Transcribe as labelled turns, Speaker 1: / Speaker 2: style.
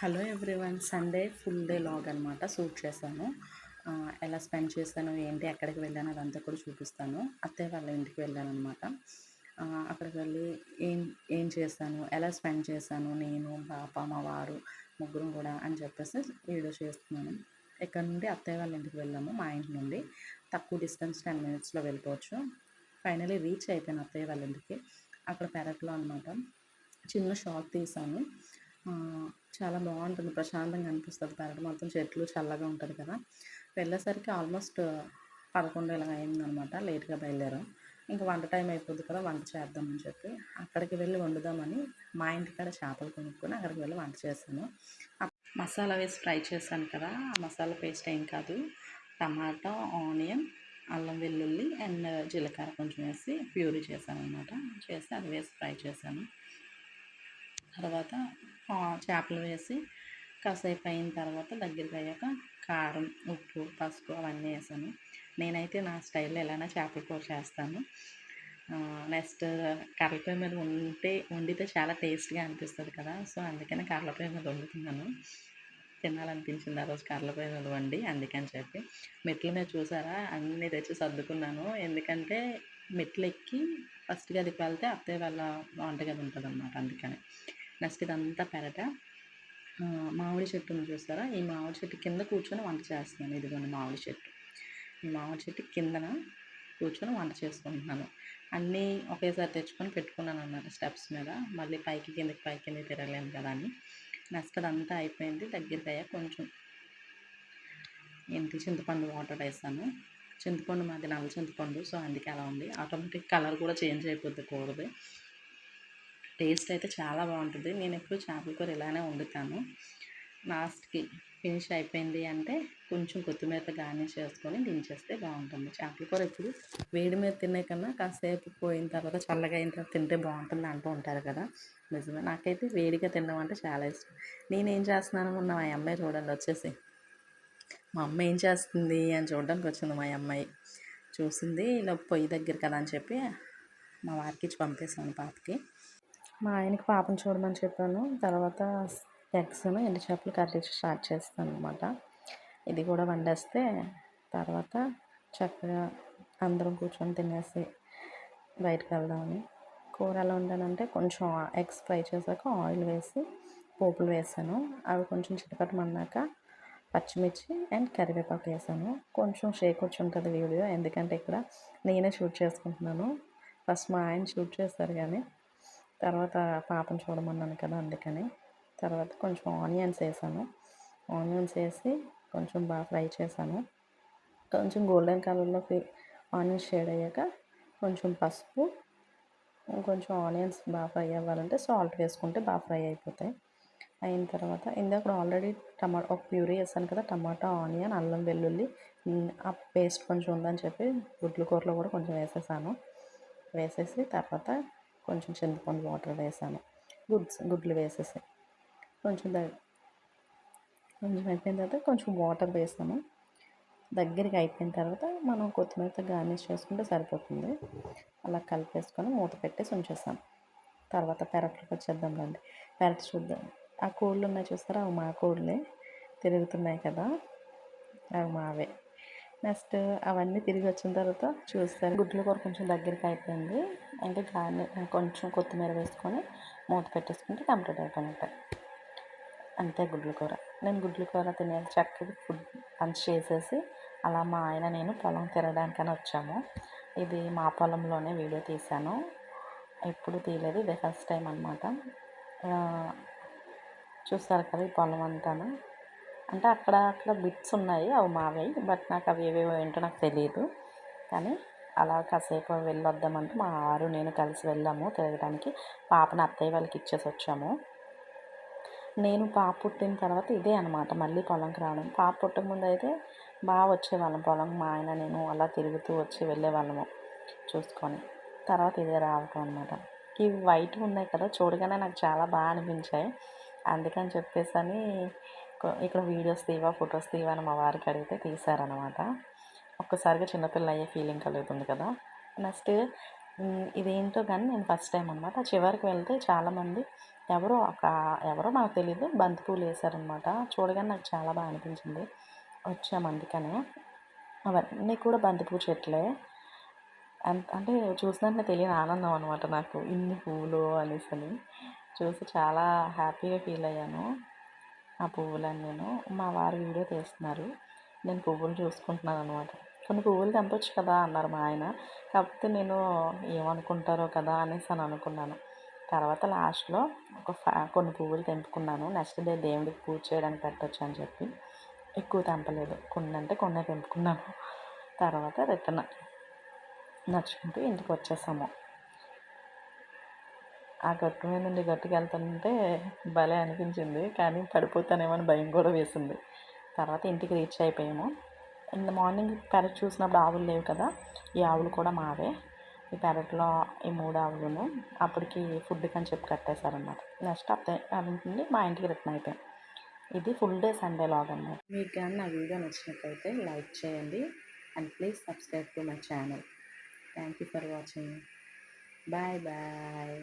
Speaker 1: Hello everyone. Sunday full day vlog అనమాట shoot చేశాను. ఎలా స్పెండ్ చేశాను, ఏంటి, ఎక్కడికి వెళ్ళాను అదంతా కూడా చూపిస్తాను. అత్తయ్య వాళ్ళ ఇంటికి వెళ్ళాను అనమాట. అక్కడికి వెళ్ళి ఏం ఏం చేశాను, ఎలా స్పెండ్ చేశాను, నేను, పాప, మా వారు ముగ్గురం కూడా అని చెప్పేసి వీడియో చేస్తున్నాను. ఇక్కడ నుండి అత్తయ్య వాళ్ళ ఇంటికి వెళ్ళాము. మా ఇంటి నుండి తక్కువ డిస్టెన్స్ 10 minutesలో వెళ్ళిపోవచ్చు. ఫైనలీ రీచ్ అయిపోయాను అత్తయ్య వాళ్ళ ఇంటికి. అక్కడ పెరట్లో అనమాట చిన్న షాట్ తీసాను. చాలా బాగుంటుంది, ప్రశాంతంగా అనిపిస్తుంది. పెరడు మొత్తం చెట్లు చల్లగా ఉంటుంది కదా. వెళ్ళేసరికి ఆల్మోస్ట్ 11 ఇలా అయిందనమాట. లేట్గా బయలుదేరాం. ఇంకా వంట టైం అయిపోద్ది కదా, వంట చేద్దామని చెప్పి అక్కడికి వెళ్ళి వండుదామని మా ఇంటికాడ చేపలు కొనుక్కొని అక్కడికి వెళ్ళి వంట చేశాను. మసాలా వేసి ఫ్రై చేశాను కదా, ఆ మసాలా పేస్ట్ ఏం కాదు, టమాటా, ఆనియన్, అల్లం వెల్లుల్లి అండ్ జీలకర్ర కొంచెం వేసి ప్యూరీ చేశాను అనమాట. చేసి అది వేసి ఫ్రై చేశాను. తర్వాత చేపలు వేసి కాసేపు అయిన తర్వాత దగ్గరికి అయ్యాక కారం, ఉప్పు, పసుపు అవన్నీ వేసాను. నేనైతే నా స్టైల్లో ఎలానో చేపల కూర చేస్తాను. నెక్స్ట్ కర్రలపొయ్యి మీద వండితే చాలా టేస్ట్గా అనిపిస్తుంది కదా. సో అందుకని కర్రలపొయ్యి మీద వండుతున్నాను. తినాలనిపించింది ఆ రోజు కర్రలపొయ్యి మీద వండి, అందుకని చెప్పి. మెట్ల మీద చూసారా అన్నీ తెచ్చి సర్దుకున్నాను. ఎందుకంటే మెట్లు ఎక్కి ఫస్ట్ గదికి వెళ్తే అత్తయ్య వాళ్ళ వంటగది ఉంటుంది అన్నమాట. అందుకని నెక్స్ట్ ఇదంతా పెరట. మామిడి చెట్టును చూస్తారా, ఈ మామిడి చెట్టు కింద కూర్చొని వంట చేస్తున్నాను. ఇదిగోండి మామిడి చెట్టు. ఈ మామిడి చెట్టు కిందన కూర్చొని వంట చేసుకుంటున్నాను. అన్నీ ఒకేసారి తెచ్చుకొని పెట్టుకున్నాను అన్నమాట స్టెప్స్ మీద. మళ్ళీ పైకి కిందకి తిరగలేను కదా అని. నెక్స్ట్ అదంతా అయిపోయింది. దగ్గరికి అయ్యాక కొంచెం చింతపండు వాటర్ వేసాను. చింతపండు మాది నల్ల చింతపండు, సో అందుకే అలా ఉంది. ఆటోమేటిక్ కలర్ కూడా చేంజ్ అయిపోద్ది కూరది. టేస్ట్ అయితే చాలా బాగుంటుంది. నేను ఎప్పుడు చేపల కూర ఇలానే వండుతాను. లాస్ట్కి ఫినిష్ అయిపోయింది అంటే కొంచెం కొత్తిమీరతో గార్నిష్ చేసుకొని దించేస్తే బాగుంటుంది. చేపల కూర ఎప్పుడు వేడి మీద తినే కన్నా కాసేపు పోయిన తర్వాత చల్లగా అయిన తర్వాత తింటే బాగుంటుంది అంటూ ఉంటారు కదా. నిజమే, నాకైతే వేడిగా తినడం అంటే చాలా ఇష్టం. నేనేం చేస్తున్నాను మొన్న మా అమ్మాయి చూడండి వచ్చేసి, మా అమ్మ ఏం చేస్తుంది అని చూడడానికి వచ్చింది. మా అమ్మాయి చూసింది, ఇలా పొయ్యి దగ్గర కదా అని చెప్పి మా వారికి ఇచ్చి పంపేశాను పాపకి. మా ఆయనకి పాపను చూడమని చెప్పాను. తర్వాత ఎగ్స్ ఎండు చేపలు కర్రీ స్టార్ట్ చేస్తాను అనమాట. ఇది కూడా వండేస్తే తర్వాత చక్కగా అందరం కూర్చొని తినేసి బయటకు వెళ్దామని. కూర ఎలా వండానంటే కొంచెం ఎగ్స్ ఫ్రై చేశాక ఆయిల్ వేసి పోపులు వేసాను. అవి కొంచెం చిటపటమన్నాక పచ్చిమిర్చి అండ్ కరివేపాకు వేసాను. కొంచెం షేక్ వచ్చి ఉంటుంది వీడియో, ఎందుకంటే ఇక్కడ నేనే షూట్ చేసుకుంటున్నాను. ఫస్ట్ మా ఆయన షూట్ చేస్తారు కానీ తర్వాత పాపను చూడమన్నాను కదా అందుకని. తర్వాత కొంచెం ఆనియన్స్ వేసాను. ఆనియన్స్ వేసి కొంచెం బాగా ఫ్రై చేశాను. కొంచెం గోల్డెన్ కలర్లోకి ఆనియన్స్ షేడ్ అయ్యాక కొంచెం పసుపు, కొంచెం ఆనియన్స్ బాగా ఫ్రై అవ్వాలంటే సాల్ట్ వేసుకుంటే బాగా ఫ్రై అయిపోతాయి. అయిన తర్వాత ఇందాక ఆల్రెడీ ఒక ప్యూరీ వేసాను కదా, టమాటా, ఆనియన్, అల్లం వెల్లుల్లి ఆ పేస్ట్ కొంచెం ఉందని చెప్పి గుడ్ల కూరలో కూడా కొంచెం వేసేసాను. వేసేసి తర్వాత కొంచెం చింతపండు వాటర్ వేసాను. గుడ్లు వేసేసి కొంచెం అయిపోయిన తర్వాత కొంచెం వాటర్ వేసాను. దగ్గరికి అయిపోయిన తర్వాత మనం కొత్తిమీరతో గార్నిష్ చేసుకుంటే సరిపోతుంది. అలా కలిపేసుకొని మూత పెట్టేసి ఉంచేసాను. తర్వాత పెరట్లోకి వచ్చేద్దాం రండి. పెరట్ చూద్దాం. ఆ కోళ్ళు ఉన్నాయి చూస్తారా, అవి మా కోళ్ళే తిరుగుతున్నాయి కదా, అవి మావే. నెక్స్ట్ అవన్నీ తిరిగి వచ్చిన తర్వాత చూస్తారు గుడ్ల కూర కొంచెం దగ్గరికి అయిపోయింది అంటే కొంచెం కొత్తిమీర వేసుకొని మూత పెట్టేసుకుంటే కంప్లీట్ అయిపోయినట్టే. అంతే గుడ్ల కూర. నేను గుడ్ల కూర తినేది చక్కగా ఫుడ్ లంచ్ చేసేసి అలా మా ఆయన నేను పొలం తిరగడానికని వచ్చాము. ఇది మా పొలంలోనే వీడియో తీశాను, ఎప్పుడు తీయలేదు, ఇదే ఫస్ట్ టైం అనమాట. చూస్తారు కదా ఈ పొలం అంతాను. అంటే అక్కడ బిట్స్ ఉన్నాయి, అవి మావే, బట్ నాకు అవి ఏవేవో ఏంటో నాకు తెలియదు. కానీ అలా కాసేపు వెళ్ళొద్దామంటే మా వారు నేను కలిసి వెళ్ళాము తిరగడానికి. పాపను అత్తయ్య వాళ్ళకి ఇచ్చేసి వచ్చాము. నేను పాప పుట్టిన తర్వాత ఇదే అనమాట మళ్ళీ పొలంకి రావడం. పాప పుట్టక ముందు అయితే బాగా వచ్చేవాళ్ళం పొలం, మా ఆయన నేను అలా తిరుగుతూ వచ్చి వెళ్ళేవాళ్ళము చూసుకొని. తర్వాత ఇదే రావటం అనమాట. ఇవి వైట్ ఉన్నాయి కదా, చూడగానే నాకు చాలా బాగా అనిపించాయి. అందుకని చెప్పేసి అని ఇక్కడ వీడియోస్ తీవా, ఫొటోస్ తీవా అని మా వారికి అడిగితే తీశారనమాట. ఒక్కసారిగా చిన్నపిల్ల అయ్యే ఫీలింగ్ కలుగుతుంది కదా. నెక్స్ట్ ఇదేంటో కానీ నేను ఫస్ట్ టైం అనమాట. చివరికి వెళ్తే చాలామంది ఎవరో నాకు తెలీదు బంతి పూలు వేశారనమాట. చూడగానే నాకు చాలా బాగా అనిపించింది. వచ్చాము అందుకనే. అవన్నీ కూడా బంతిపూ చెట్లే. అంటే చూసినంతనే తెలియని ఆనందం అనమాట నాకు. ఇన్ని పువ్వులు అనేసని. చూసి చాలా హ్యాపీగా ఫీల్ అయ్యాను. ఆ పువ్వులని నేను. మా వారు వీడియో తీస్తున్నారు. నేను పువ్వులు చూసుకుంటున్నాను అనమాట. కొన్ని పువ్వులు తెంపొచ్చు కదా అన్నారు మా ఆయన. కాకపోతే నేను ఏమనుకుంటారో కదా అనేసి అని అనుకున్నాను. తర్వాత లాస్ట్‌లో కొన్ని పువ్వులు తెంపుకున్నాను. నెక్స్ట్ డే దేవుడికి పూజ చేయడానికి పెట్టొచ్చు అని చెప్పి. ఎక్కువ తెంపలేదు. కొన్ని అంటే కొన్నే తెంపుకున్నాను. తర్వాత రిటర్న్ నడుచుకుంటూ ఇంటికి వచ్చేసాము. ఆ గట్టు మీద నుండి గట్టుకి వెళ్తుంటే భలే అనిపించింది. కానీ పడిపోతానేమో అని భయం కూడా వేసింది. తర్వాత ఇంటికి రీచ్ అయిపోయాము. ఇన్ ద మార్నింగ్ పెరట్ చూసినప్పుడు ఆవులు లేవు కదా, ఈ ఆవులు కూడా మావే. ఈ పెరట్లో ఈ 3 ఆవులును అప్పటికి ఫుడ్‌కి అని చెప్పి కట్టేశారనమాట. నెక్స్ట్ అక్కడి నుండి మా ఇంటికి రిటర్న్ అయిపోయాం. ఇది ఫుల్ డే సండే లాగ్ అనమాట. మీకు కానీ నా వీడియో నచ్చినట్లయితే లైక్ చేయండి and please subscribe to my channel. Thank you for watching. Bye bye.